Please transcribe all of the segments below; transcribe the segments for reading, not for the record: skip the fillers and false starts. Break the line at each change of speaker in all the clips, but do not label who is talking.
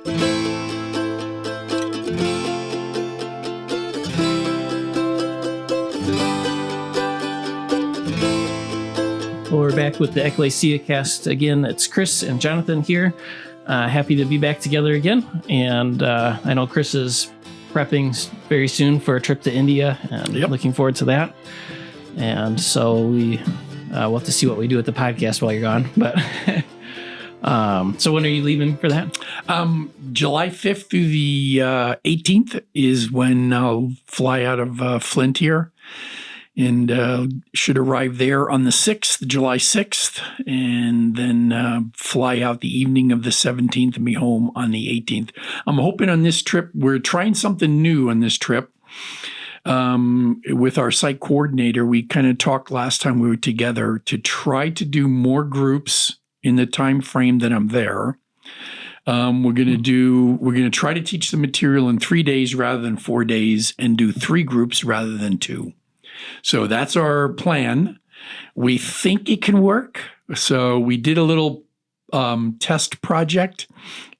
Well, we're back with the Ekklesiacast again. It's Chris and Jonathan here. Happy to be back together again. And I know Chris is prepping very soon for a trip to India, and looking forward to that. And so we'll have to see what we do with the podcast while you're gone. But so when are you leaving for that?
July 5th through the 18th is when I'll fly out of Flint here. And should arrive there on the 6th, July 6th, and then fly out the evening of the 17th and be home on the 18th. I'm hoping on this trip, we're trying something new on this trip. With our site coordinator, we kind of talked last time we were together to try to do more groups in the time frame that I'm there. We're going to try to teach the material in 3 days rather than 4 days, and do 3 groups rather than 2. So that's our plan. We think it can work. So we did a little test project.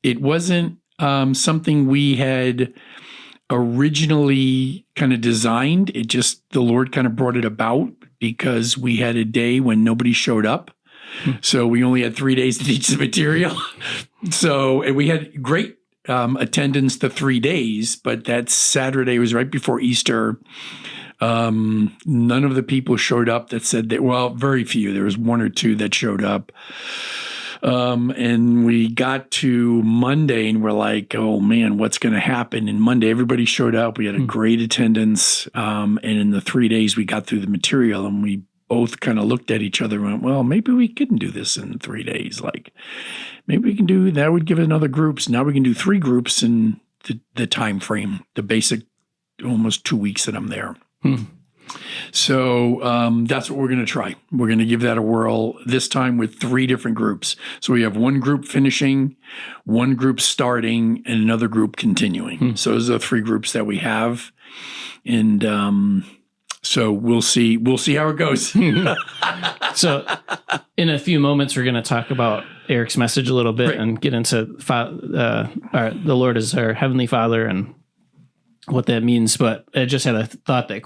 It wasn't something we had originally kind of designed. It just, the Lord kind of brought it about because we had a day when nobody showed up. So we only had 3 days to teach the material. And we had great attendance the 3 days, but that Saturday was right before Easter. None of the people showed up that said that, well, very few. There was 1 or 2 that showed up. And we got to Monday and we're like, oh man, what's going to happen? And Monday, everybody showed up. We had a great attendance. And in the 3 days we got through the material, and we both kind of looked at each other and went, well, maybe we couldn't do this in 3 days. Like maybe we can do, that would give it another groups. Now we can do 3 groups in the time frame, the basic almost 2 weeks that I'm there. So that's what we're going to try. We're going to give that a whirl this time with 3 different groups. So we have 1 group finishing, 1 group starting, and another group continuing. So those are the 3 groups that we have. And so we'll see how it goes.
So in a few moments, we're going to talk about Eric's message a little bit and get into the Lord is our Heavenly Father and what that means, but I just had a thought that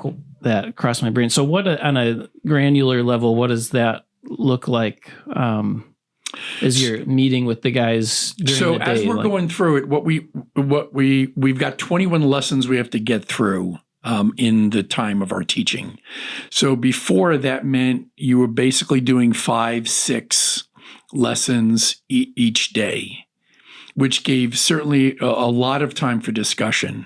crossed my brain. So what, on a granular level, what does that look like as you're meeting with the guys during the day? So as we're
going through it, we've got 21 lessons we have to get through in the time of our teaching. So before, that meant you were basically doing 5, 6 lessons each day, which gave certainly a lot of time for discussion.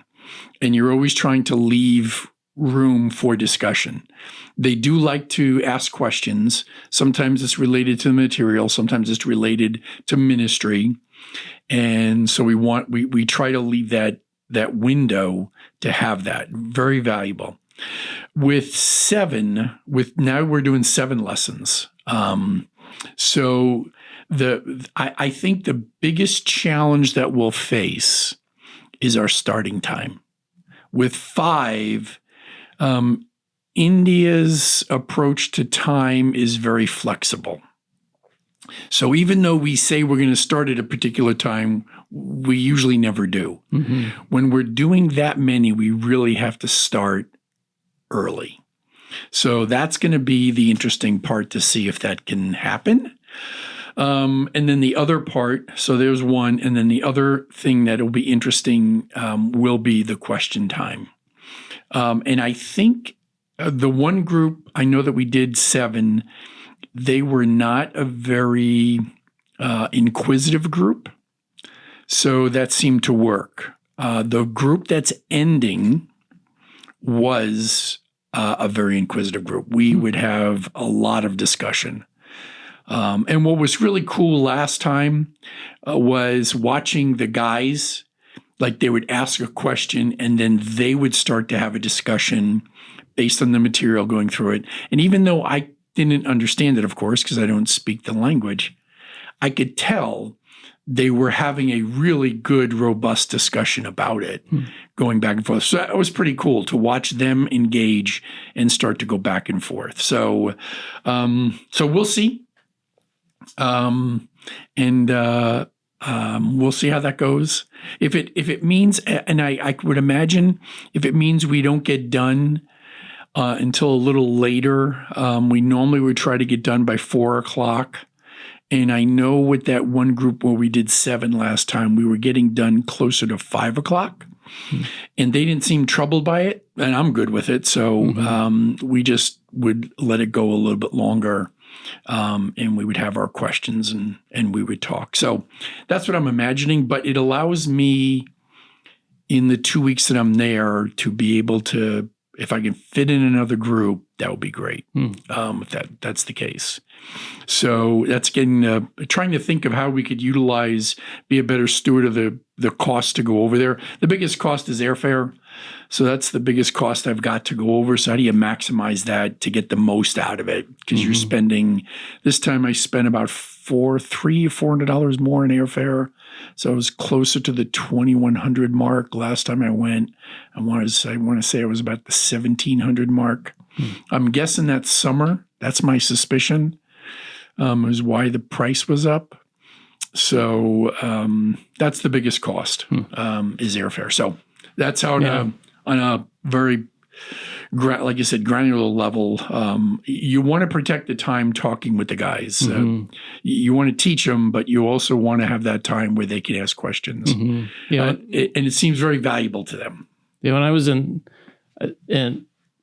And you're always trying to leave room for discussion. They do like to ask questions. Sometimes it's related to the material. Sometimes it's related to ministry. And so we try to leave that window to have that. Very valuable. Now we're doing 7 lessons. So I think the biggest challenge that we'll face is our starting time. With 5, India's approach to time is very flexible. So even though we say we're going to start at a particular time, we usually never do. When we're doing that many, we really have to start early. So that's going to be the interesting part to see if that can happen. And then the other part, so there's one, and then the other thing that will be interesting will be the question time. And I think the one group, I know that we did 7, they were not a very inquisitive group, so that seemed to work. The group that's ending was a very inquisitive group. We would have a lot of discussion. And what was really cool last time was watching the guys, like they would ask a question and then they would start to have a discussion based on the material going through it. And even though I didn't understand it, of course, because I don't speak the language, I could tell they were having a really good, robust discussion about it, going back and forth. So that was pretty cool to watch them engage and start to go back and forth. So we'll see. And We'll see how that goes. If it means, and I would imagine, if it means we don't get done until a little later, we normally would try to get done by 4:00. And I know with that one group where we did 7 last time, we were getting done closer to 5:00. And they didn't seem troubled by it, and I'm good with it. So we just would let it go a little bit longer, and we would have our questions and we would talk. So that's what I'm imagining. But it allows me in the 2 weeks that I'm there to be able to, if I can fit in another group, that would be great. If that's the case. So that's trying to think of how we could be a better steward of the cost to go over there. The biggest cost is airfare. So that's the biggest cost I've got to go over. So how do you maximize that to get the most out of it? Because you're spending, this time I spent about $400 more in airfare. So I was closer to the 2,100 mark last time I went. I want to say I was about the 1,700 mark. I'm guessing that's summer. That's my suspicion. Is why the price was up. So that's the biggest cost is airfare. So that's how on a very, like you said, granular level, you want to protect the time talking with the guys. You want to teach them, but you also want to have that time where they can ask questions. And it seems very valuable to them.
Yeah, when I was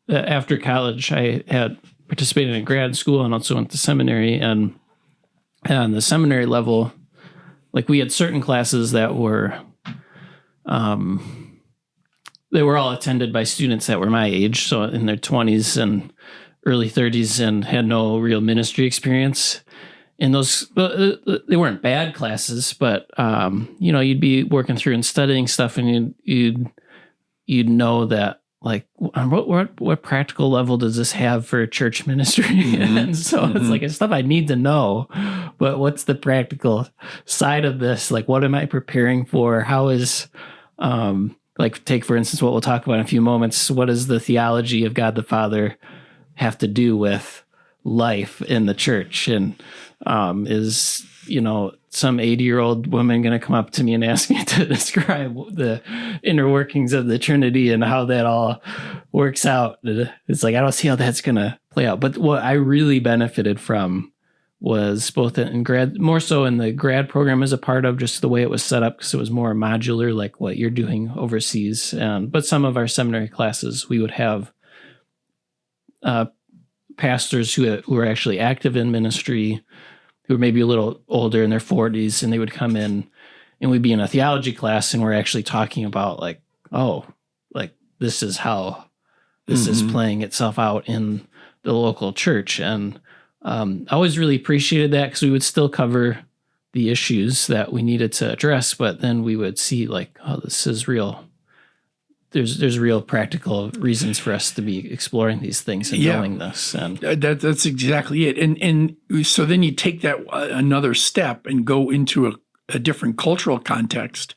after college, I had participated in grad school and also went to seminary. And on the seminary level, like we had certain classes that were, they were all attended by students that were my age, so in their 20s and early 30s, and had no real ministry experience. And those, they weren't bad classes, but you'd be working through and studying stuff, and you'd know that, like, what practical level does this have for church ministry? And so it's like, it's stuff I need to know, but what's the practical side of this? Like, what am I preparing for? How is, like, take, for instance, what we'll talk about in a few moments. What does the theology of God the Father have to do with life in the church? And is, some 80-year-old woman going to come up to me and ask me to describe the inner workings of the Trinity and how that all works out? It's like, I don't see how that's going to play out. But what I really benefited from was both in more so in the grad program as a part of just the way it was set up, because it was more modular, like what you're doing overseas. But some of our seminary classes, we would have pastors who were actually active in ministry, who were maybe a little older in their 40s, and they would come in and we'd be in a theology class and we're actually talking about like, this is how this is playing itself out in the local church. And I always really appreciated that, because we would still cover the issues that we needed to address, but then we would see like, this is real. There's real practical reasons for us to be exploring these things and knowing this. And
that's exactly it. And so then you take that another step and go into a different cultural context.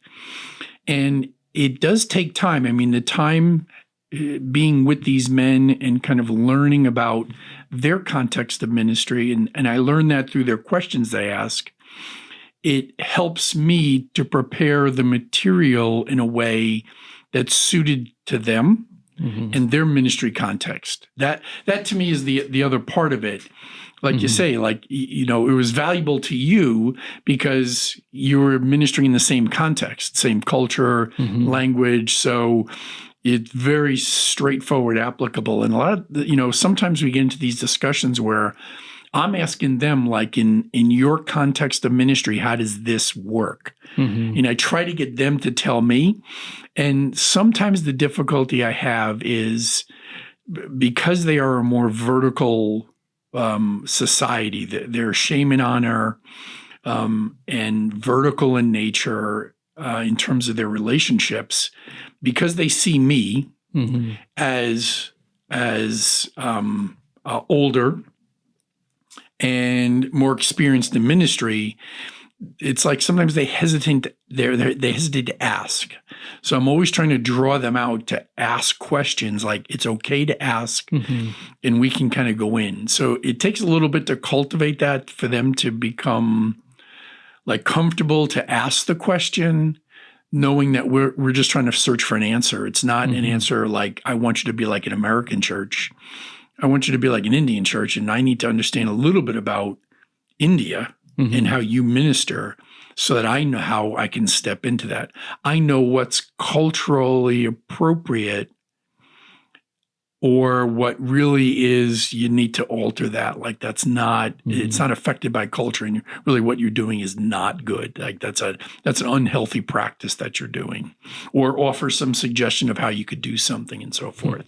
And it does take time. I mean, the time being with these men and kind of learning about their context of ministry, and I learned that through their questions they ask, it helps me to prepare the material in a way that's suited to them and their ministry context. That to me is the other part of it. Like you say, like, it was valuable to you because you were ministering in the same context, same culture, language. So it's very straightforward, applicable. And a lot of, sometimes we get into these discussions where I'm asking them, like, in your context of ministry, how does this work? And I try to get them to tell me. And sometimes the difficulty I have is because they are a more vertical society, they're shame and honor and vertical in nature in terms of their relationships, because they see me as older and more experienced in ministry. It's like sometimes they hesitate. They hesitate to ask. So I'm always trying to draw them out to ask questions. Like, it's okay to ask, and we can kind of go in. So it takes a little bit to cultivate that for them to become like comfortable to ask the question, knowing that we're just trying to search for an answer. It's not an answer like, I want you to be like an American church. I want you to be like an Indian church, and I need to understand a little bit about India and how you minister so that I know how I can step into that. I know what's culturally appropriate or what really is, you need to alter that. Like that's not, it's not affected by culture, and really what you're doing is not good. Like that's an unhealthy practice that you're doing, or offer some suggestion of how you could do something and so forth.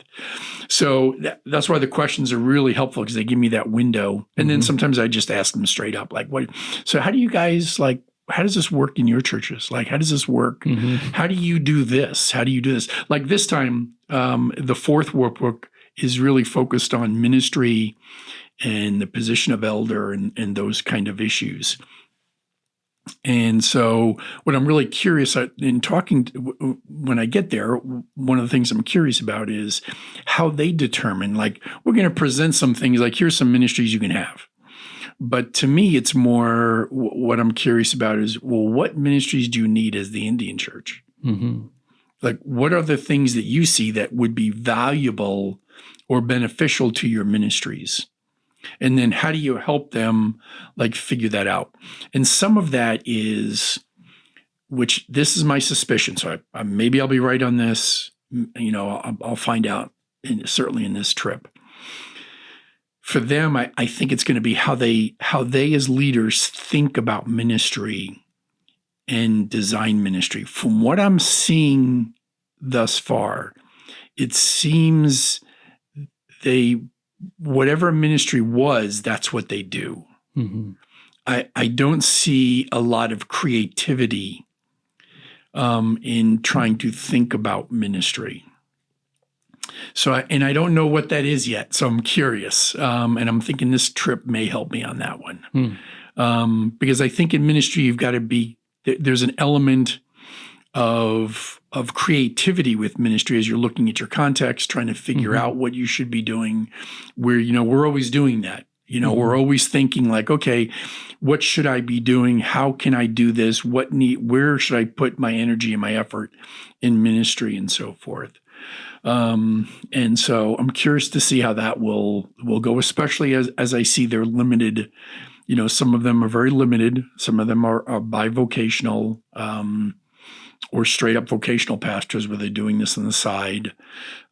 So that's why the questions are really helpful, because they give me that window. And then sometimes I just ask them straight up, like, what, so how do you guys like, how does this work in your churches? Like, how does this work? How do you do this? How do you do this? Like this time, the fourth workbook is really focused on ministry and the position of elder and those kind of issues. And so what I'm really curious in talking, when I get there, one of the things I'm curious about is how they determine, like, we're going to present some things like, here's some ministries you can have. But to me, it's more what I'm curious about is, well, what ministries do you need as the Indian church? Like, what are the things that you see that would be valuable or beneficial to your ministries? And then how do you help them like figure that out? And some of that is, which this is my suspicion. So I maybe I'll be right on this. You know, I'll find out certainly in this trip. For them, I think it's going to be how they as leaders think about ministry and design ministry. From what I'm seeing thus far, it seems whatever ministry was, that's what they do. I don't see a lot of creativity in trying to think about ministry. So, I don't know what that is yet. So I'm curious, and I'm thinking this trip may help me on that one, because I think in ministry you've got to be. There's an element of creativity with ministry as you're looking at your context, trying to figure out what you should be doing. Where we're always doing that. We're always thinking like, okay, what should I be doing? How can I do this? Where should I put my energy and my effort in ministry and so forth? And so I'm curious to see how that will go, especially as I see they're limited. Some of them are very limited. Some of them are bivocational, or straight up vocational pastors where they're doing this on the side,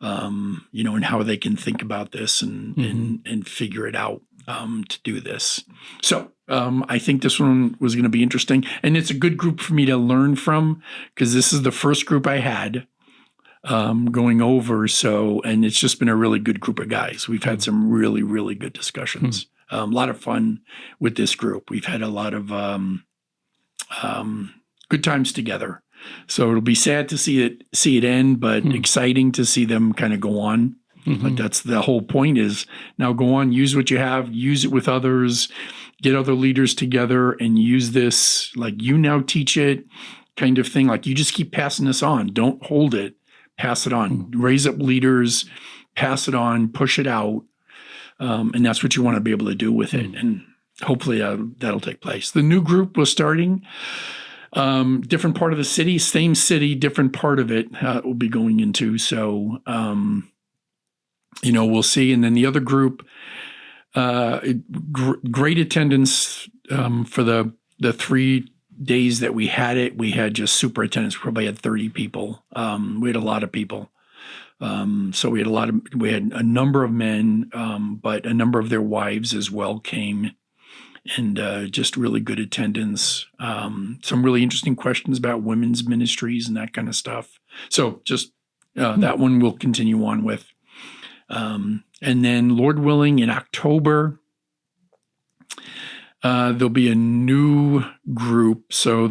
and how they can think about this and figure it out, to do this. So, I think this one was going to be interesting, and it's a good group for me to learn from, because this is the first group I had going over. So, and it's just been a really good group of guys. We've had some really, really good discussions. A lot of fun with this group. We've had a lot of good times together. So it'll be sad to see it end, but exciting to see them kind of go on. Like that's the whole point is now go on, use what you have, use it with others, get other leaders together and use this, like you now teach it kind of thing. Like you just keep passing this on. Don't hold it. Pass it on, raise up leaders, pass it on, push it out. And that's what you want to be able to do with it. And hopefully that'll take place. The new group was starting, different part of the city, same city, different part of it will be going into. So, we'll see. And then the other group, great attendance for the 3 days that we had it. We had just super attendance. We probably had 30 people. We had a lot of people. So we had a number of men, but a number of their wives as well came, and just really good attendance. Some really interesting questions about women's ministries and that kind of stuff. So just that one we'll continue on with. And then Lord willing, in October, there'll be a new group. So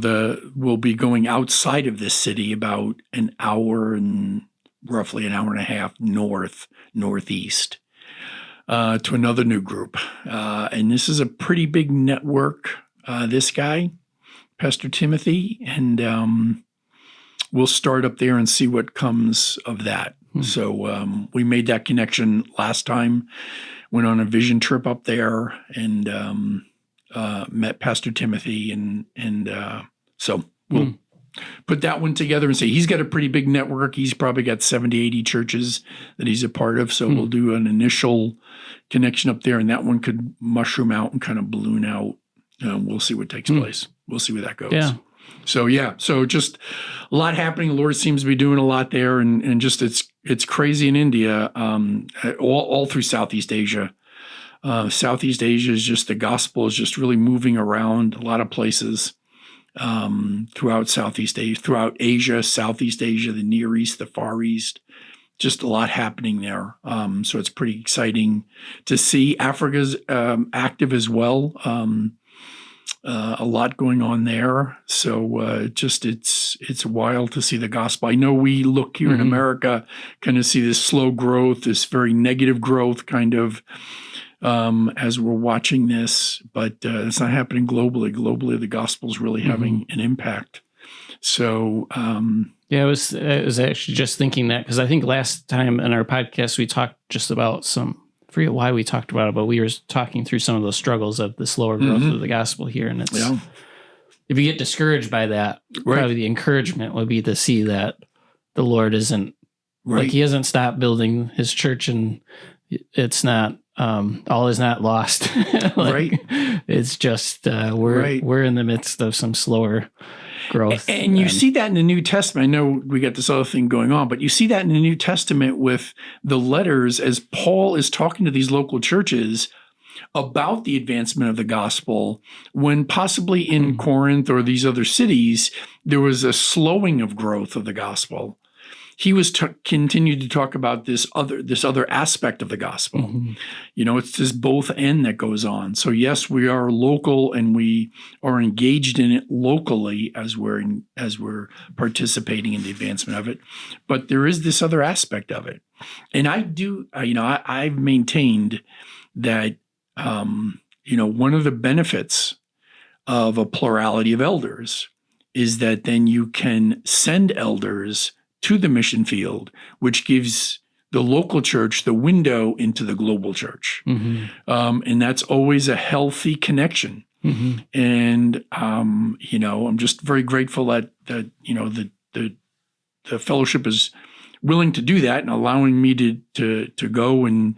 we'll be going outside of this city about an hour and roughly an hour and a half northeast, to another new group. And this is a pretty big network, this guy, Pastor Timothy, and we'll start up there and see what comes of that. So we made that connection last time, went on a vision trip up there, and met Pastor Timothy, and so we'll put that one together and say he's got a pretty big network. He's probably got 70, 80 churches that he's a part of. So we'll do an initial connection up there, and that one could mushroom out and kind of balloon out. We'll see what takes place. We'll see where that goes.
Yeah.
So just a lot happening. The Lord seems to be doing a lot there, and just it's crazy in India, all through Southeast Asia. Southeast Asia is just, the gospel is just really moving around a lot of places throughout Southeast Asia, throughout Asia, Southeast Asia, the Near East, the Far East. Just a lot happening there. So it's pretty exciting to see. Africa's active as well. A lot going on there. So it's wild to see the gospel. I know we look here in America, kind of see this slow growth, this very negative growth kind of as we're watching this, but it's not happening globally. Globally, the gospel is really having an impact. So
yeah, I was actually just thinking that, because I think last time in our podcast we talked just about I forget why we talked about it, but we were talking through some of the struggles of the slower growth of the gospel here. And it's, if you get discouraged by that, probably the encouragement would be to see that the Lord isn't, like, he hasn't stopped building his church, and it's not, all is not lost. It's just, we're in the midst of some slower growth.
And you see that in the New Testament. I know we got this other thing going on, but you see that in the New Testament with the letters, as Paul is talking to these local churches about the advancement of the gospel, when possibly in Corinth or these other cities, there was a slowing of growth of the gospel. He was continued to talk about this other aspect of the gospel. You know, it's this both and that goes on. So yes, we are local, and we are engaged in it locally as we're participating in the advancement of it. But there is this other aspect of it, and I've maintained that one of the benefits of a plurality of elders is that then you can send elders to the mission field, which gives the local church the window into the global church. And that's always a healthy connection. And, I'm just very grateful that the fellowship is willing to do that and allowing me to go and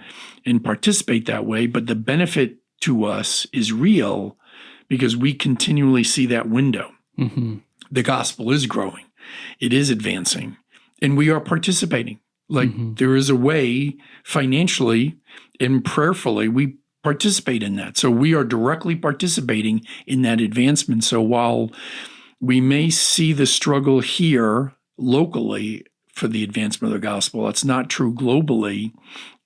participate that way. But the benefit to us is real, because we continually see that window. The gospel is growing. It is advancing. And we are participating. There is a way financially and prayerfully we participate in that. So we are directly participating in that advancement. So while we may see the struggle here locally for the advancement of the gospel, that's not true globally.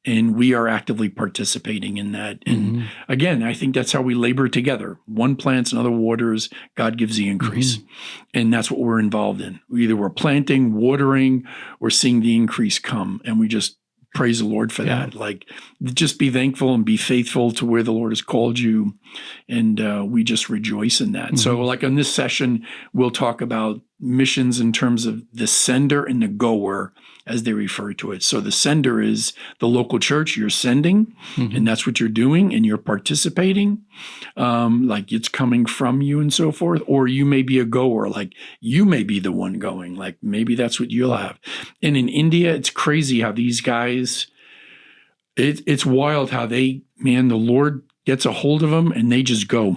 And we are actively participating in that. And again, I think that's how we labor together. One plants, another waters, God gives the increase. And that's what we're involved in. Either we're planting, watering, or seeing the increase come. And we just praise the Lord for that. Like, just be thankful and be faithful to where the Lord has called you. And we just rejoice in that. So like on this session, we'll talk about missions in terms of the sender and the goer, as they refer to it. So the sender is the local church. You're sending, and that's what you're doing, and you're participating, like it's coming from you and so forth. Or you may be a goer, like you may be the one going, like maybe that's what you'll have. And in India, it's crazy how these guys, it's wild how the Lord gets a hold of them and they just go.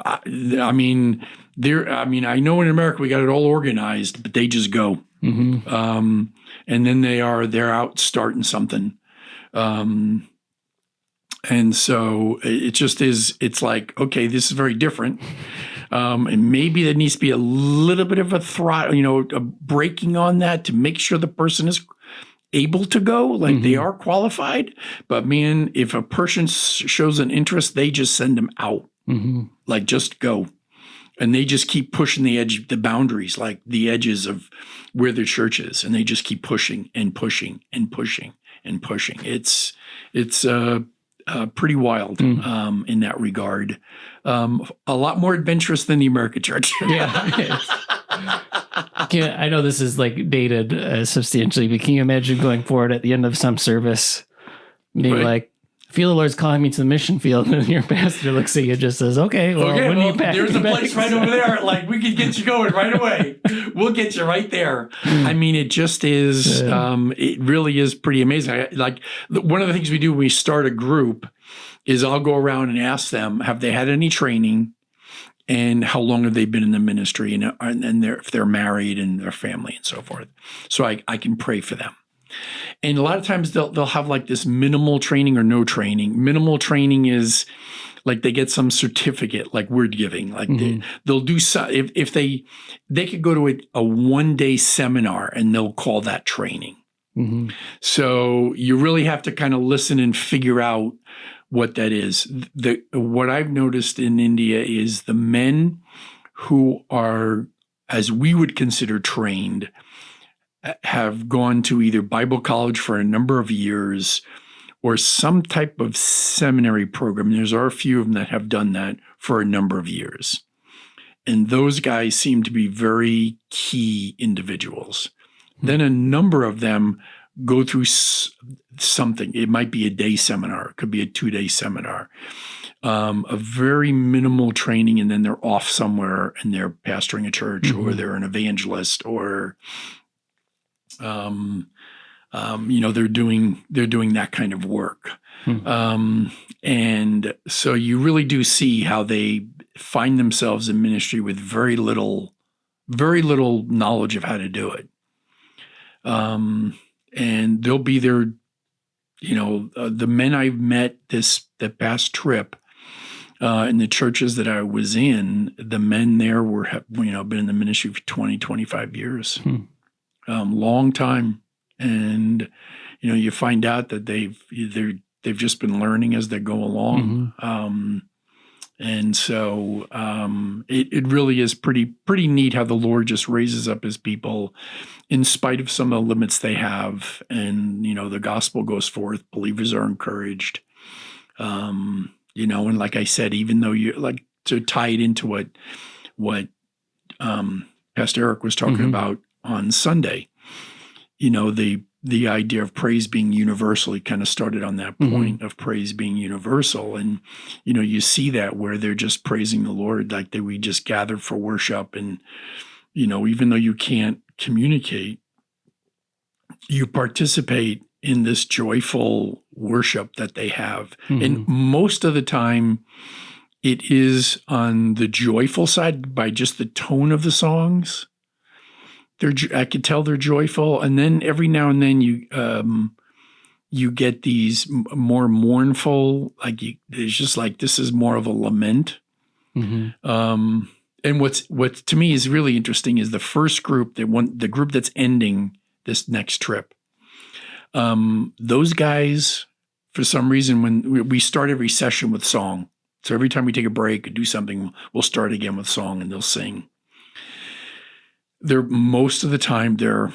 I know in America we got it all organized, but they just go. And then they're out starting something. And so it just is, it's like, okay, this is very different. And maybe there needs to be a little bit of a throttle, a braking on that to make sure the person is able to go, like they are qualified. But man, if a person shows an interest, they just send them out, like just go. And they just keep pushing the boundaries, like the edges of where the church is. And they just keep pushing and pushing and pushing and pushing. It's pretty wild in that regard. A lot more adventurous than the American church.
I know this is like dated substantially, but can you imagine going forward at the end of some service, being like, I feel the Lord's calling me to the mission field, and your pastor looks at you and just says, okay, well, when you pack
there's
your
a place
bags?
right over there. Like, we could get you going right away. We'll get you right there. I mean, it just is, it really is pretty amazing. One of the things we do when we start a group is I'll go around and ask them, have they had any training? And how long have they been in the ministry? And if they're married and their family and so forth. So I can pray for them. And a lot of times they'll have like this minimal training or no training. Minimal training is like they get some certificate, like word giving. Like they'll do so, if they could go to a 1-day seminar and they'll call that training. So you really have to kind of listen and figure out what that is. What I've noticed in India is the men who are, as we would consider, trained, have gone to either Bible college for a number of years or some type of seminary program. There's a few of them that have done that for a number of years. And those guys seem to be very key individuals. Then a number of them go through something. It might be a day seminar. It could be a 2-day seminar. A very minimal training, and then they're off somewhere and they're pastoring a church or they're an evangelist or they're doing that kind of work. And so you really do see how they find themselves in ministry with very little knowledge of how to do it. And they'll be there, the men I've met the past trip, in the churches that I was in, the men there have been in the ministry for 20, 25 years. Long time. And, you find out that they've just been learning as they go along. And so it really is pretty neat how the Lord just raises up his people in spite of some of the limits they have. And, the gospel goes forth, believers are encouraged. And like I said, even though you like to tie it into what Pastor Eric was talking about on Sunday, the idea of praise being universal, he kind of started on that point of praise being universal. And, you see that where they're just praising the Lord, like we just gather for worship. And, even though you can't communicate, you participate in this joyful worship that they have. And most of the time it is on the joyful side by just the tone of the songs. I could tell they're joyful, and then every now and then you get these more mournful, it's just like this is more of a lament. And what to me is really interesting is the first group, the group that's ending this next trip. Those guys, for some reason, when we start every session with song, so every time we take a break or do something, we'll start again with song, and they'll sing. Most of the time they're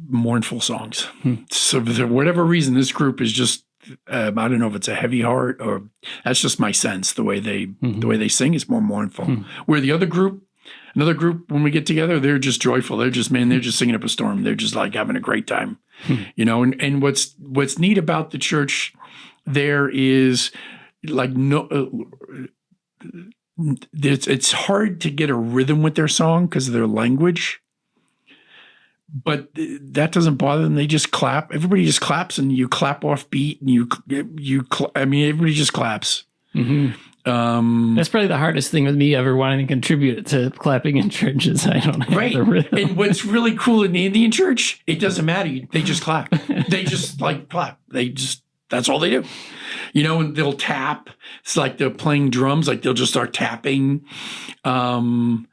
mournful songs. So for whatever reason, this group is just I don't know if it's a heavy heart or that's just my sense. The way they sing is more mournful. Where the another group, when we get together, they're just joyful. They're just singing up a storm. They're just like having a great time, And what's neat about the church there is like it's hard to get a rhythm with their song because of their language, but that doesn't bother them. They just clap. Everybody just claps, and you clap off beat, and everybody just claps.
That's probably the hardest thing with me ever wanting to contribute to clapping in churches. I don't have the rhythm.
And what's really cool in the Indian church, it doesn't matter. They just clap. They just clap. That's all they do. And they'll tap. It's like they're playing drums, like they'll just start tapping. And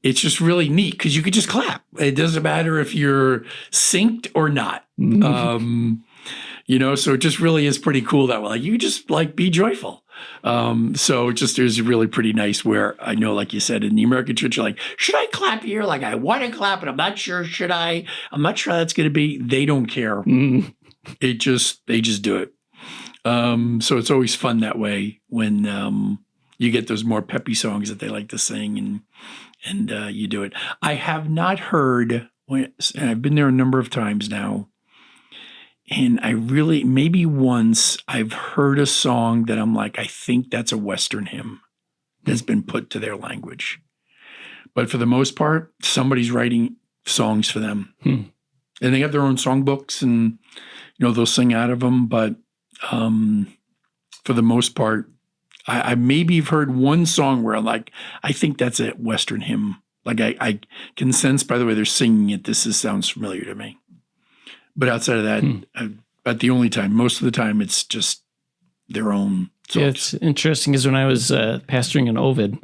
it's just really neat because you could just clap. It doesn't matter if you're synced or not. So it just really is pretty cool that way. You just be joyful. So it just is really pretty nice where I know, like you said, in the American church, you're like, should I clap here? Like I want to clap, and I'm not sure, should I? I'm not sure how that's going to be. They don't care. They just do it. So it's always fun that way when you get those more peppy songs that they like to sing and you do it. I have not heard, and I've been there a number of times now, And I really, maybe once I've heard a song that I'm like, I think that's a Western hymn that's been put to their language. But for the most part, somebody's writing songs for them. And they have their own songbooks and, they'll sing out of them. But for the most part, I maybe have heard one song where I'm like, I think that's a Western hymn. Like I can sense by the way they're singing it, sounds familiar to me. But outside of that, but the only time, most of the time, it's just their own songs.
Yeah, it's interesting because when I was pastoring in Ovid,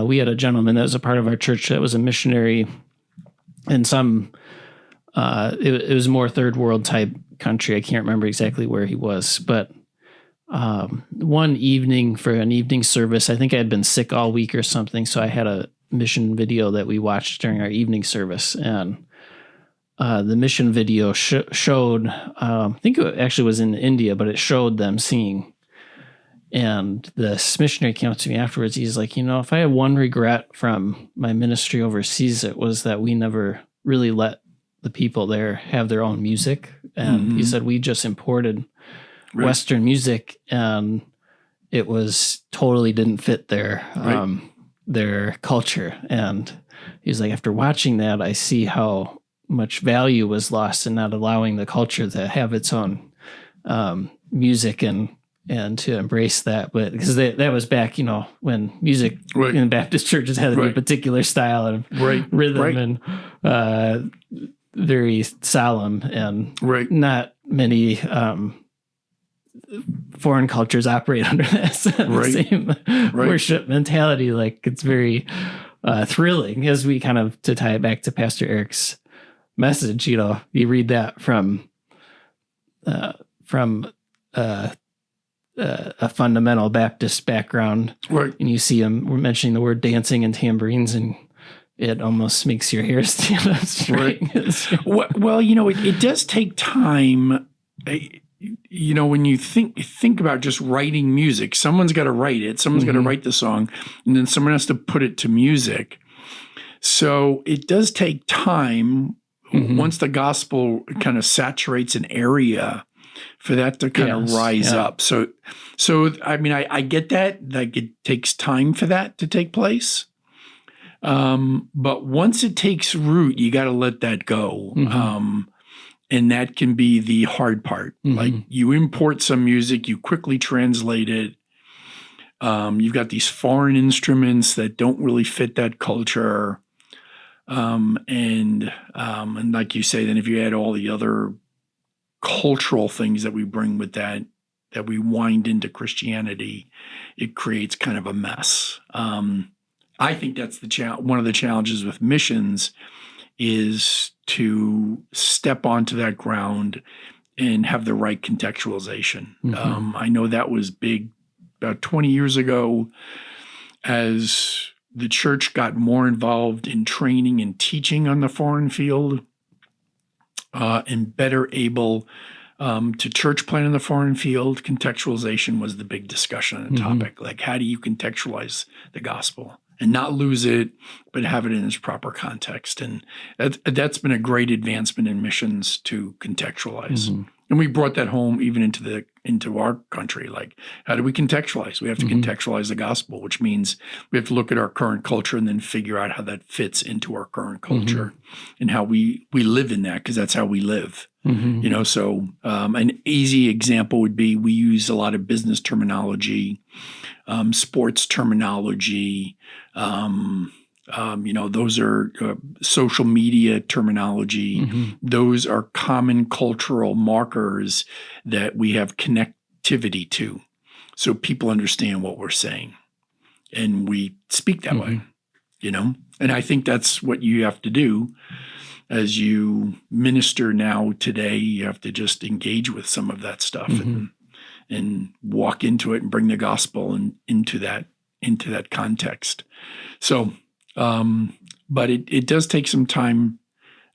we had a gentleman that was a part of our church that was a missionary in some, it was more third world type country. I can't remember exactly where he was, but one evening for an evening service, I think I had been sick all week or something, so I had a mission video that we watched during our evening service, and the mission video showed, I think it actually was in India, but it showed them singing. And this missionary came up to me afterwards. He's like, if I had one regret from my ministry overseas, it was that we never really let the people there have their own music. And he said, we just imported Western music, and it was totally didn't fit their culture. And he's like, after watching that, I see how much value was lost in not allowing the culture to have its own music and to embrace that. But because that was back, when music in Baptist churches had a particular style and rhythm and very solemn, and not many foreign cultures operate under that same worship mentality. Like it's very thrilling as we kind of, to tie it back to Pastor Eric's message, you read that from a fundamental Baptist background, and you see him, we're mentioning the word dancing and tambourines, and it almost makes your hair stand up straight.
Well, it does take time. When you think about just writing music, someone's got to write it, someone's got to write the song, and then someone has to put it to music. So it does take time once the gospel kind of saturates an area for that to kind of rise up. So I mean, I get that, like it takes time for that to take place. But once it takes root, you got to let that go. And that can be the hard part. Like you import some music, you quickly translate it. You've got these foreign instruments that don't really fit that culture. And like you say, then if you add all the other cultural things that we bring with that we wind into Christianity, it creates kind of a mess. I think that's one of the challenges with missions is to step onto that ground and have the right contextualization. I know that was big about 20 years ago as the church got more involved in training and teaching on the foreign field, and better able to church plant in the foreign field. Contextualization was the big discussion on the topic. Like, how do you contextualize the gospel and not lose it, but have it in its proper context? And that's been a great advancement in missions to contextualize. And we brought that home even into our country. Like, how do we contextualize? We have to contextualize the gospel, which means we have to look at our current culture and then figure out how that fits into our current culture and how we live in that, because that's how we live. So an easy example would be we use a lot of business terminology, sports terminology. Those are social media terminology. Those are common cultural markers that we have connectivity to. So people understand what we're saying and we speak that way, And I think that's what you have to do as you minister now today. You have to just engage with some of that stuff and walk into it and bring the gospel into that context. So, but it does take some time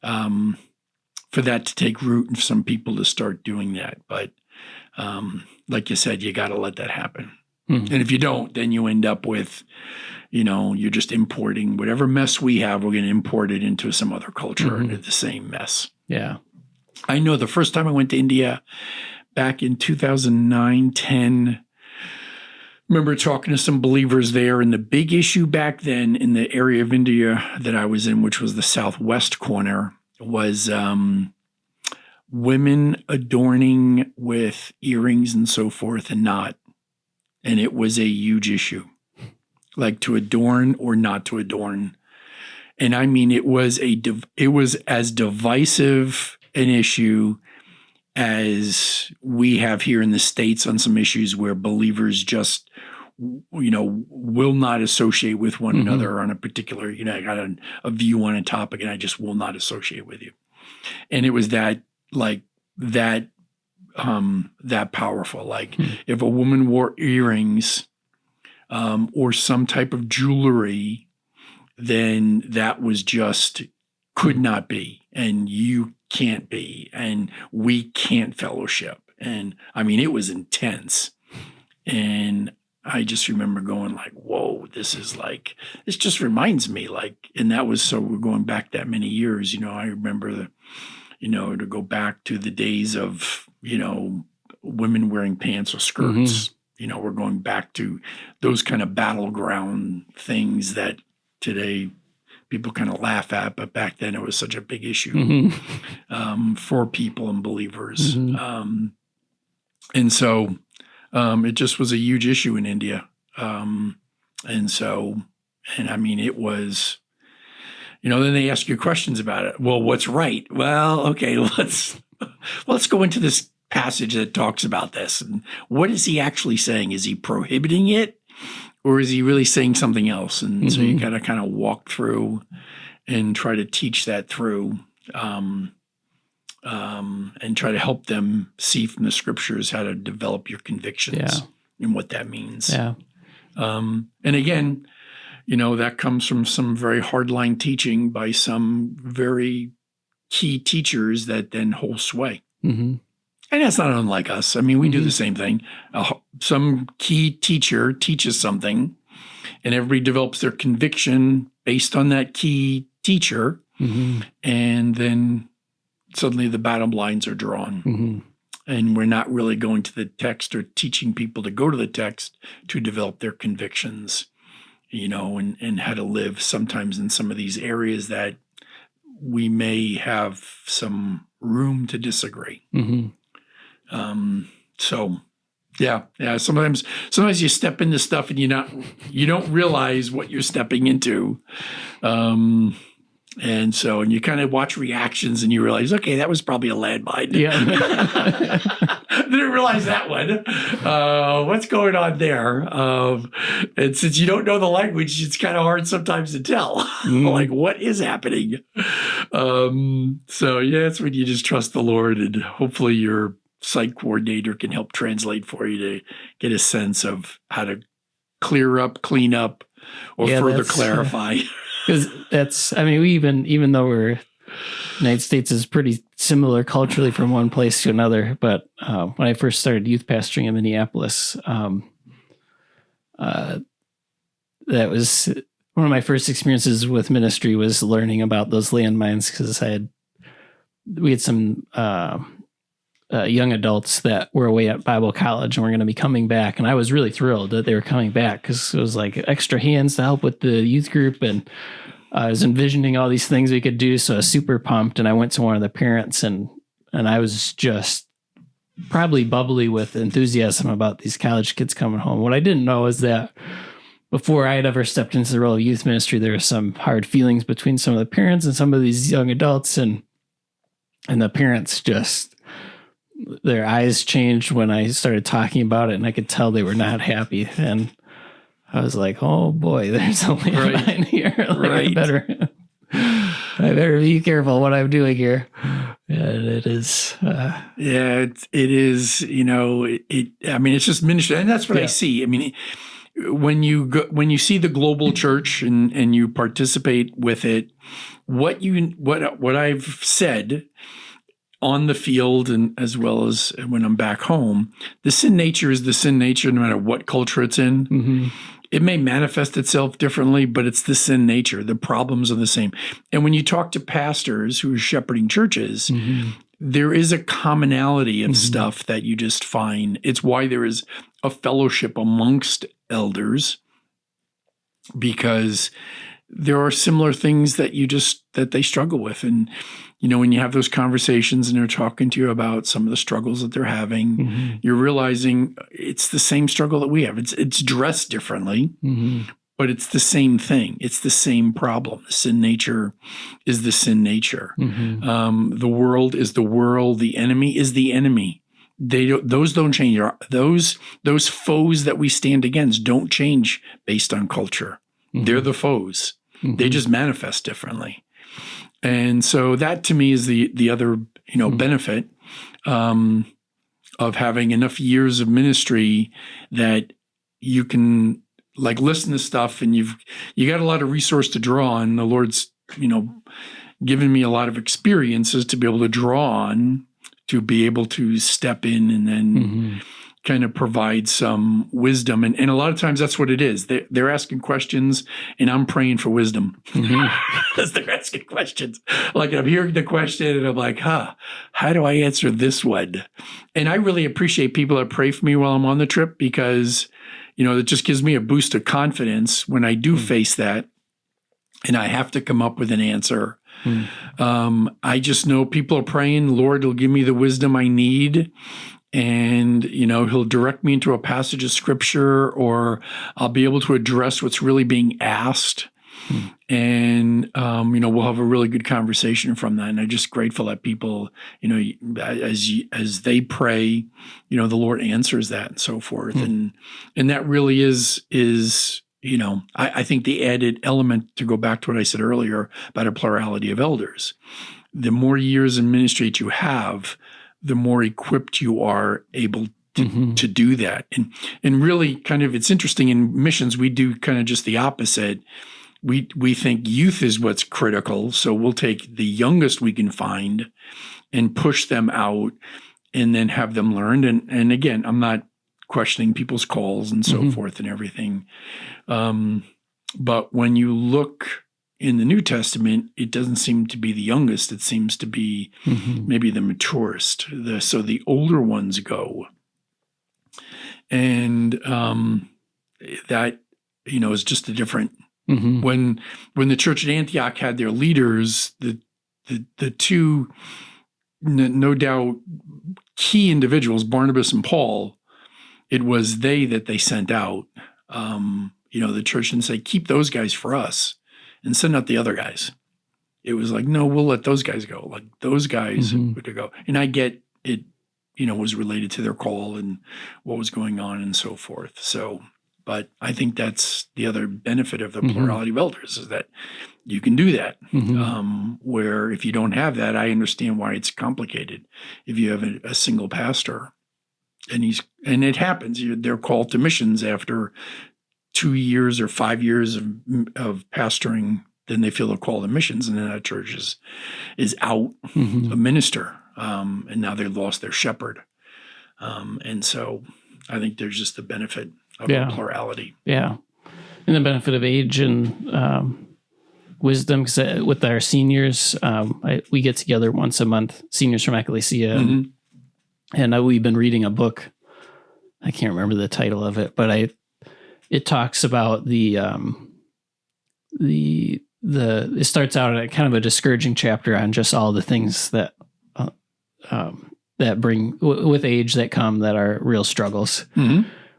for that to take root and for some people to start doing that. But like you said, you got to let that happen. And if you don't, then you end up with, you're just importing whatever mess we have, we're going to import it into some other culture into the same mess.
Yeah.
I know the first time I went to India back in 2009, 10, remember talking to some believers there, and the big issue back then in the area of India that I was in, which was the southwest corner, was women adorning with earrings and so forth and not. And it was a huge issue, like to adorn or not to adorn. And I mean, it was as divisive an issue as we have here in the States on some issues where believers just, will not associate with one another on a particular, I got a view on a topic and I just will not associate with you. And it was that powerful. Like if a woman wore earrings or some type of jewelry, then that was just could not be, and you can't be, and we can't fellowship. And I mean, it was intense. And I just remember going like, whoa, this just reminds me and that was, so we're going back that many years, I remember to go back to the days of, women wearing pants or skirts, we're going back to those kind of battleground things that today people kind of laugh at, but back then it was such a big issue for people and believers. And so it just was a huge issue in India. And I mean, it was, then they ask you questions about it. Well, what's right? Well, okay, let's go into this passage that talks about this. And what is he actually saying? Is he prohibiting it? Or is he really saying something else? And so you got to kind of walk through and try to teach that through and try to help them see from the scriptures how to develop your convictions and what that means. Yeah. And again, that comes from some very hardline teaching by some very key teachers that then hold sway. And that's not unlike us. I mean, we do the same thing. Some key teacher teaches something, and everybody develops their conviction based on that key teacher. And then suddenly the bottom lines are drawn. And we're not really going to the text or teaching people to go to the text to develop their convictions, and how to live sometimes in some of these areas that we may have some room to disagree. So yeah. Sometimes you step into stuff and you don't realize what you're stepping into. And you kind of watch reactions and you realize, okay, that was probably a landmine. Yeah. Didn't realize that one. What's going on there? And since you don't know the language, it's kind of hard sometimes to tell, like what is happening. It's when you just trust the Lord, and hopefully your site coordinator can help translate for you to get a sense of how to clear up, clean up, or further clarify.
Because we even though the United States is pretty similar culturally from one place to another, but when I first started youth pastoring in Minneapolis, that was one of my first experiences with ministry, was learning about those landmines, because we had some young adults that were away at Bible college and were going to be coming back. And I was really thrilled that they were coming back, because it was like extra hands to help with the youth group. And I was envisioning all these things we could do. So I was super pumped. And I went to one of the parents and I was just probably bubbly with enthusiasm about these college kids coming home. What I didn't know is that before I had ever stepped into the role of youth ministry, there were some hard feelings between some of the parents and some of these young adults. And the parents just, their eyes changed when I started talking about it, and I could tell they were not happy. And I was like, oh boy, there's a landmine here. Like, I better be careful what I'm doing here. And it is.
It is, it's just ministry. And that's what I see. I mean, when you see the global church and you participate with it, what I've said on the field, and as well as when I'm back home, the sin nature is the sin nature no matter what culture it's in. It may manifest itself differently, but it's the sin nature. The problems are the same. And when you talk to pastors who are shepherding churches, there is a commonality of stuff that you just find. It's why there is a fellowship amongst elders, because there are similar things that they struggle with. And, when you have those conversations and they're talking to you about some of the struggles that they're having, you're realizing it's the same struggle that we have. It's dressed differently, but it's the same thing. It's the same problem. The sin nature is the sin nature. The world is the world. The enemy is the enemy. Those don't change. Those foes that we stand against don't change based on culture. They're the foes. They just manifest differently. And so that to me is the other, benefit of having enough years of ministry that you can listen to stuff, and you got a lot of resource to draw on. The Lord's, given me a lot of experiences to be able to draw on, to be able to step in and then kind of provide some wisdom. And a lot of times that's what it is. They're asking questions and I'm praying for wisdom as they're asking questions. Like I'm hearing the question and I'm like, how do I answer this one? And I really appreciate people that pray for me while I'm on the trip, because, it just gives me a boost of confidence when I do face that and I have to come up with an answer. I just know people are praying, Lord will give me the wisdom I need. And, he'll direct me into a passage of scripture, or I'll be able to address what's really being asked. And, we'll have a really good conversation from that. And I'm just grateful that people, as they pray, the Lord answers that and so forth. And that really is, I think the added element, to go back to what I said earlier about a plurality of elders. The more years in ministry that you have, the more equipped you are able to do that. And really kind of, it's interesting in missions, we do kind of just the opposite. We think youth is what's critical. So we'll take the youngest we can find and push them out and then have them learned. And again, I'm not questioning people's calls and so forth and everything. But when you look in the New Testament, it doesn't seem to be the youngest. It seems to be maybe the maturest. So the older ones go. And that, is just a different. When the church at Antioch had their leaders, the two, no doubt, key individuals, Barnabas and Paul, it was that they sent out. The church didn't say, keep those guys for us and send out the other guys. It was like, no, we'll let those guys go. Like those guys would go. And I get it, was related to their call and what was going on and so forth. So, but I think that's the other benefit of the plurality of elders, is that you can do that. Where if you don't have that, I understand why it's complicated. If you have a single pastor and it happens, they're called to missions after 2 years or 5 years of pastoring, then they feel a call to missions, and then that church is out a minister, and now they lost their shepherd. And so I think there's just the benefit of a plurality. Yeah.
And the benefit of age and wisdom, because with our seniors, we get together once a month, seniors from Ekklesiacast, and we've been reading a book. I can't remember the title of it, but it talks about it starts out at kind of a discouraging chapter on just all the things that bring with age that come that are real struggles.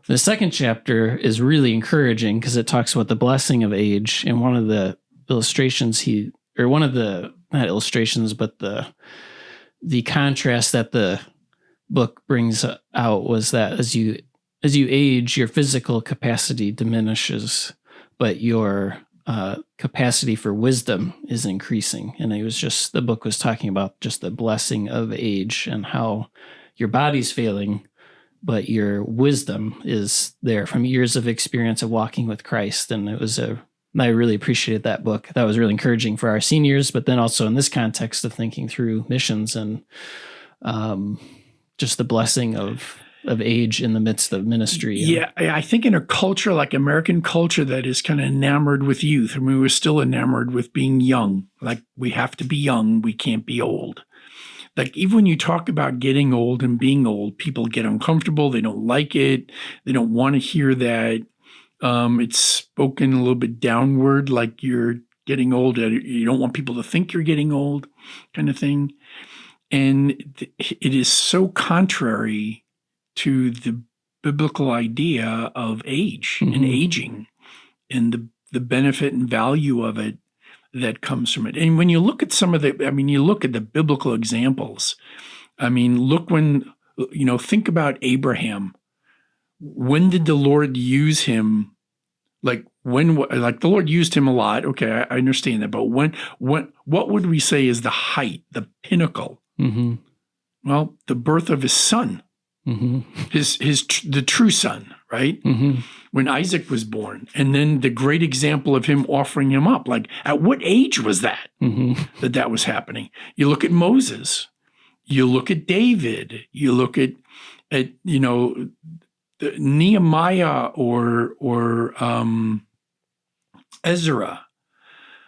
The second chapter is really encouraging because it talks about the blessing of age. And one of the illustrations not illustrations, but the contrast that the book brings out was that as you age, your physical capacity diminishes, but your capacity for wisdom is increasing. And the book was talking about just the blessing of age and how your body's failing, but your wisdom is there from years of experience of walking with Christ. And I really appreciated that book. That was really encouraging for our seniors, but then also in this context of thinking through missions and just the blessing of age in the midst of ministry.
Yeah, I think in a culture like American culture that is kind of enamored with youth, I mean, we're still enamored with being young. Like we have to be young, we can't be old. like even when you talk about getting old and being old, people get uncomfortable. They don't like it. They don't want to hear that. It's spoken a little bit downward, like you're getting old. You don't want people to think you're getting old, kind of thing. And it is so contrary to the biblical idea of age and aging and the benefit and value of it that comes from it. And when you look at you look at the biblical examples. I mean, look think about Abraham. When did the Lord use him? Like the Lord used him a lot. Okay, I understand that. But what would we say is the height, the pinnacle? Mm-hmm. Well, the birth of his son, the true son, right? Mm-hmm. When Isaac was born, and then the great example of him offering him up. Like, at what age was that that was happening? You look at Moses, you look at David, you look at Nehemiah or Ezra.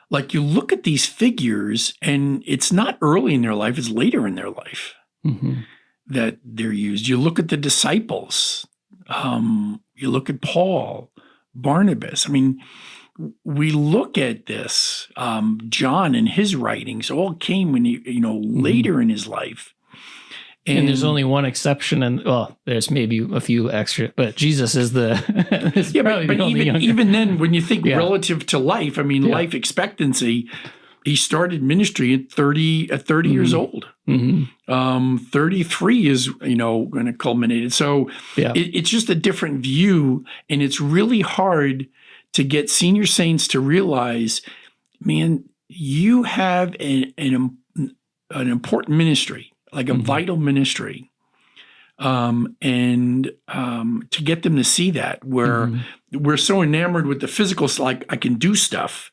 Like, you look at these figures, and it's not early in their life; it's later in their life that they're used. You look at the disciples. You look at Paul, Barnabas. I mean, we look at this. John and his writings all came when later in his life.
And there's only one exception, and there's maybe a few extra, but Jesus is the
but even then, when you think relative to life, I mean, life expectancy, he started ministry at 30 years old. 33 is going to culminate it. So it's just a different view, and it's really hard to get senior saints to realize, man, you have an important ministry, like a vital ministry, and to get them to see that, where we're so enamored with the physical, like I can do stuff,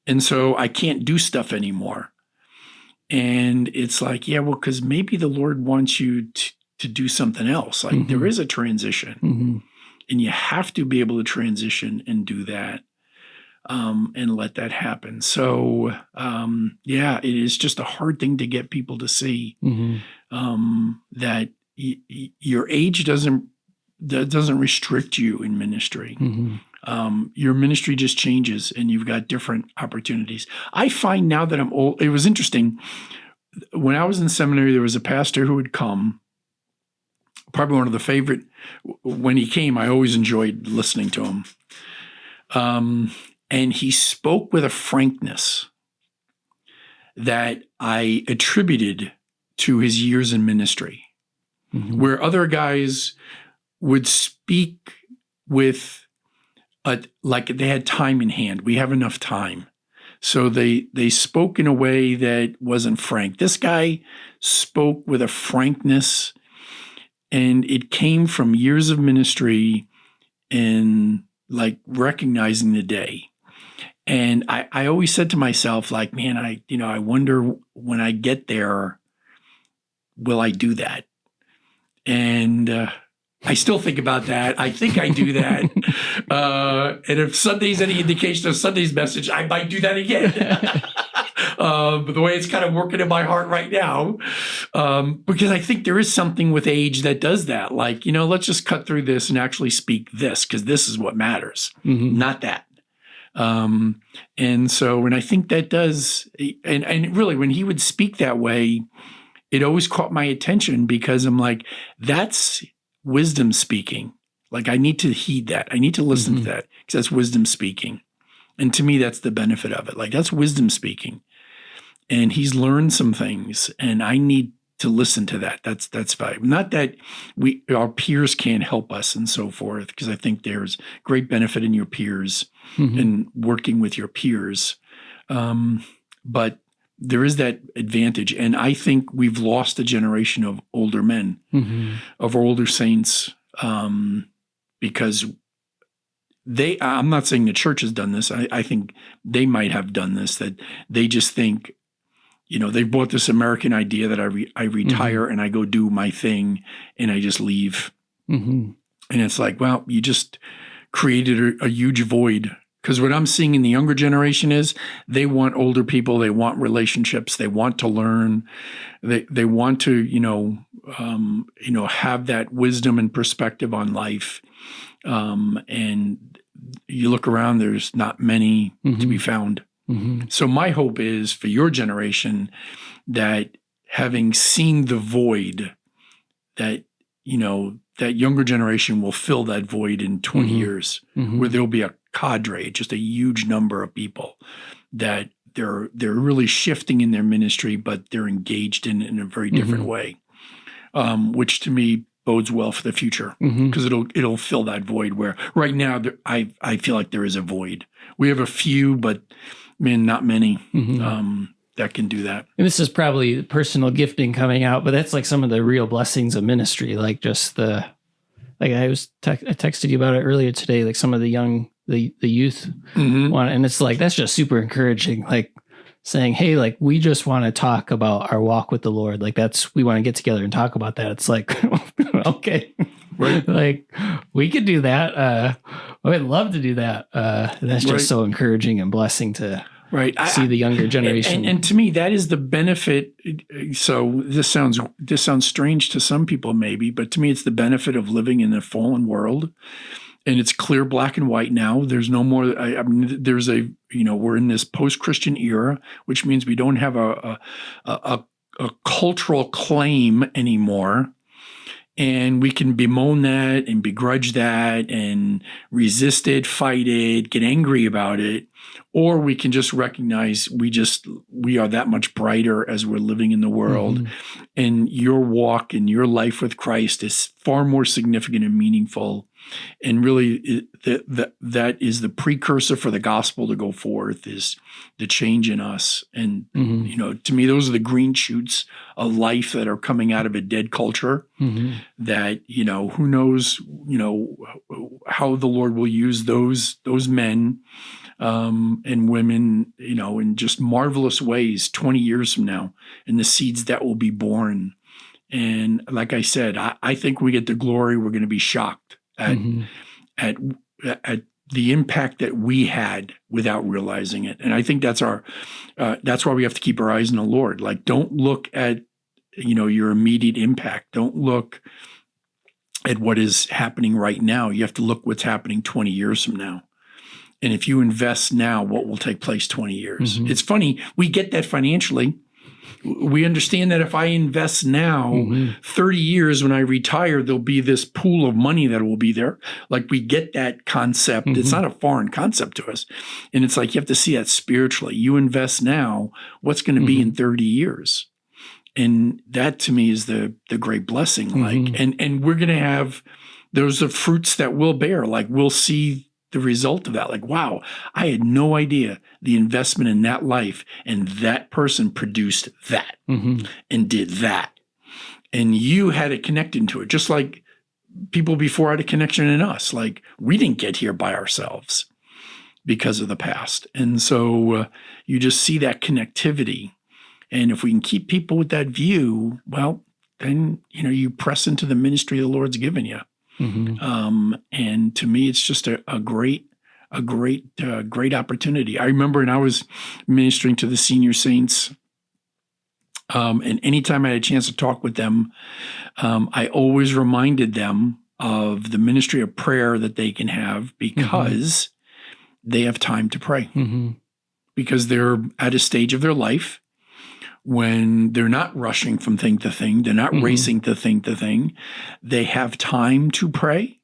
and so I can't do stuff anymore. And it's like, because maybe the Lord wants you to do something else. Like there is a transition, and you have to be able to transition and do that, and let that happen. So, it is just a hard thing to get people to see, that your age doesn't restrict you in ministry. Your ministry just changes, and you've got different opportunities. I find now that I'm old, it was interesting. When I was in seminary, there was a pastor who would come, probably one of the favorite. When he came, I always enjoyed listening to him. And he spoke with a frankness that I attributed to his years in ministry, where other guys would speak with like they had time in hand. We have enough time. So they spoke in a way that wasn't frank. This guy spoke with a frankness, and it came from years of ministry and like recognizing the day. And I always said to myself, like, man, I wonder when I get there, will I do that? And I still think about that. I think I do that. And if Sunday's any indication of Sunday's message, I might do that again. But the way it's kind of working in my heart right now, because I think there is something with age that does that. Like, let's just cut through this and actually speak this, because this is what matters, not that. And so when I think that does, and really when he would speak that way, it always caught my attention, because I'm like, that's wisdom speaking. Like, I need to heed that. I need to listen to that, because that's wisdom speaking. And to me, that's the benefit of it. Like, that's wisdom speaking. And he's learned some things, and I need to listen to that. That's valuable. Not that our peers can't help us and so forth, because I think there's great benefit in your peers and working with your peers. But there is that advantage. And I think we've lost a generation of older men, of older saints, because I'm not saying the church has done this. I think they might have done this, that they just think, they bought this American idea that I retire and I go do my thing and I just leave. And it's like, well, you just created a huge void Because what I'm seeing in the younger generation is they want older people, they want relationships, they want to learn, they want to have that wisdom and perspective on life. And you look around, there's not many to be found. So my hope is for your generation that having seen the void, that that younger generation will fill that void in 20 years, where there'll be a cadre, just a huge number of people that they're really shifting in their ministry, but they're engaged in a very different way, which to me bodes well for the future, because it'll fill that void where right now I feel like there is a void. We have a few, but man, not many. That can do that.
And this is probably personal gifting coming out, but that's like some of the real blessings of ministry, like just I texted you about it earlier today, like some of the youth want, and it's like, that's just super encouraging, like saying, hey, like we just want to talk about our walk with the Lord. Like we want to get together and talk about that. It's like, okay, right. Like we could do that. I would love to do that. That's just so encouraging and blessing to see the younger generation.
And to me, that is the benefit. So this sounds strange to some people maybe, but to me, it's the benefit of living in a fallen world. And it's clear black and white now. There's no more, we're in this post-Christian era, which means we don't have a cultural claim anymore. And we can bemoan that and begrudge that and resist it, fight it, get angry about it. Or we can just recognize we are that much brighter as we're living in the world. And your walk and your life with Christ is far more significant and meaningful. And really, that is the precursor for the gospel to go forth, is the change in us. And, to me, those are the green shoots of life that are coming out of a dead culture that, who knows, how the Lord will use those men and women, in just marvelous ways 20 years from now, and the seeds that will be born. And like I said, I think we get the glory. We're going to be shocked at the impact that we had without realizing it. And I think that's why we have to keep our eyes on the Lord. Like, don't look at, your immediate impact. Don't look at what is happening right now. You have to look what's happening 20 years from now. And if you invest now, what will take place 20 years? It's funny, we get that financially. We understand that if I invest now, 30 years when I retire, there'll be this pool of money that will be there. Like, we get that concept. It's not a foreign concept to us. And it's like, you have to see that spiritually. You invest now, what's going to be in 30 years? And that to me is the great blessing. Like, and we're going to have, those are fruits that we'll bear. Like, we'll see the result of that. Like, wow, I had no idea the investment in that life, and that person produced that and did that. And you had a connection to it, just like people before had a connection in us. Like, we didn't get here by ourselves because of the past. And so you just see that connectivity. And if we can keep people with that view, well, then, you press into the ministry the Lord's given you. And to me, it's just a great opportunity. I remember when I was ministering to the senior saints, and anytime I had a chance to talk with them, I always reminded them of the ministry of prayer that they can have, because they have time to pray, because they're at a stage of their life when they're not rushing from thing to thing, they're not racing to thing to thing, they have time to pray.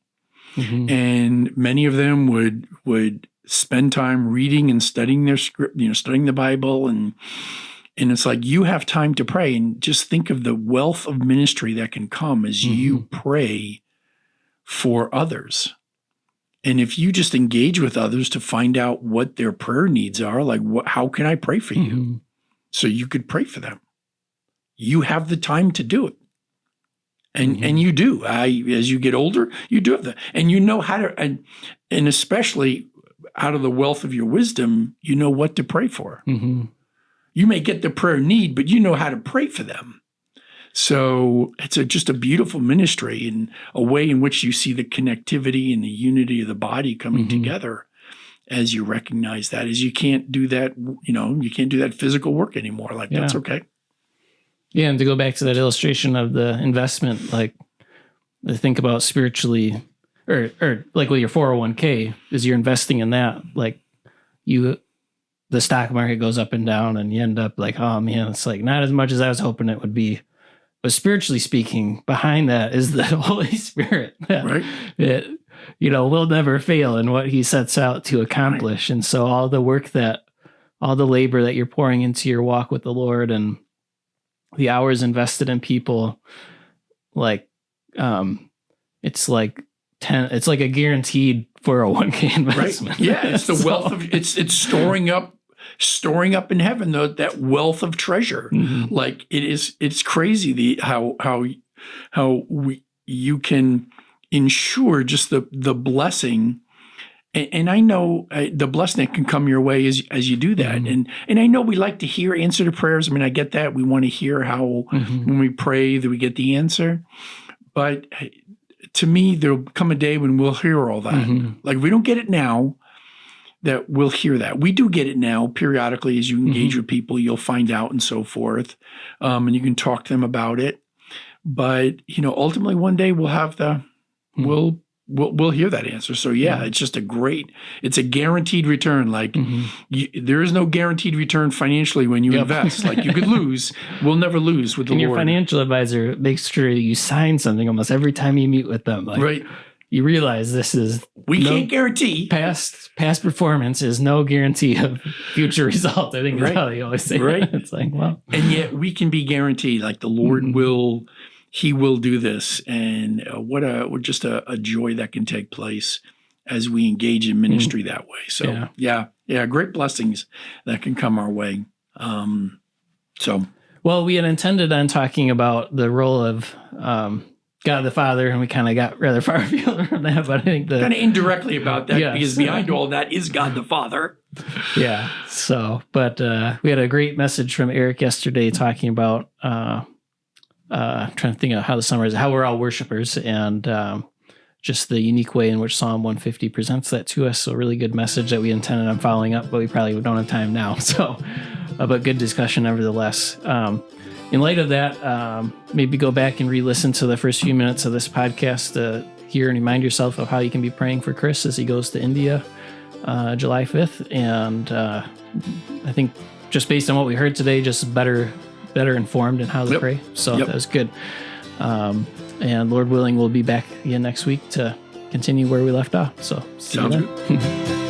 And many of them would spend time reading and studying their script, studying the Bible. And it's like, you have time to pray. And just think of the wealth of ministry that can come as you pray for others. And if you just engage with others to find out what their prayer needs are, like, how can I pray for you? So you could pray for them. You have the time to do it. And you do. As you get older, you do have that. And you know how to, and especially out of the wealth of your wisdom, you know what to pray for. You may get the prayer need, but you know how to pray for them. So it's just a beautiful ministry, and a way in which you see the connectivity and the unity of the body coming together. as you recognize that, is you can't do that, you can't do that physical work anymore. Like, that's okay.
Yeah, and to go back to that illustration of the investment, like to think about spiritually, or like with your 401k, is you're investing in that, like the stock market goes up and down, and you end up like, oh man, it's like not as much as I was hoping it would be. But spiritually speaking, behind that is the Holy Spirit.
Right.
It, will never fail in what he sets out to accomplish. Right. And so all the labor that you're pouring into your walk with the Lord and the hours invested in people, like, it's like a guaranteed 401k investment.
Right. Yeah. It's the wealth of, it's storing up in heaven, that wealth of treasure. Mm-hmm. Like it's crazy how you can ensure just the blessing. And I know the blessing that can come your way as you do that. Mm-hmm. And I know we like to hear answer to prayers. I mean, I get that. We want to hear how when we pray that we get the answer. But to me, there'll come a day when we'll hear all that. Mm-hmm. Like, if we don't get it now, that we'll hear that. We do get it now periodically as you engage with people, you'll find out and so forth. And you can talk to them about it. But, ultimately one day we'll have we'll hear that answer. So it's just it's a guaranteed return. Like there is no guaranteed return financially when you invest. Like, you could lose. We'll never lose with the Lord.
And your financial advisor makes sure you sign something almost every time you meet with them. Like,
right.
You realize this is
can't guarantee
past performance is no guarantee of future result. I think that's how they always say.
Right.
It's like, well,
and yet we can be guaranteed. Like, the Lord He will do this, and what just a joy that can take place as we engage in ministry that way. So great blessings that can come our way.
Well, we had intended on talking about the role of God the Father, and we kind of got rather far afield from that, but I think
kind of indirectly about that, because behind all that is God the Father.
Yeah. So, but we had a great message from Eric yesterday talking about trying to think of how to summarize it, how we're all worshipers, and just the unique way in which Psalm 150 presents that to us. So, a really good message that we intended on following up, but we probably don't have time now. So, but good discussion nevertheless. In light of that, maybe go back and re-listen to the first few minutes of this podcast to hear and remind yourself of how you can be praying for Chris as he goes to India July 5th. And I think just based on what we heard today, just better informed in how to pray. So that was good. And Lord willing, we'll be back again next week to continue where we left off. So see you then. Good.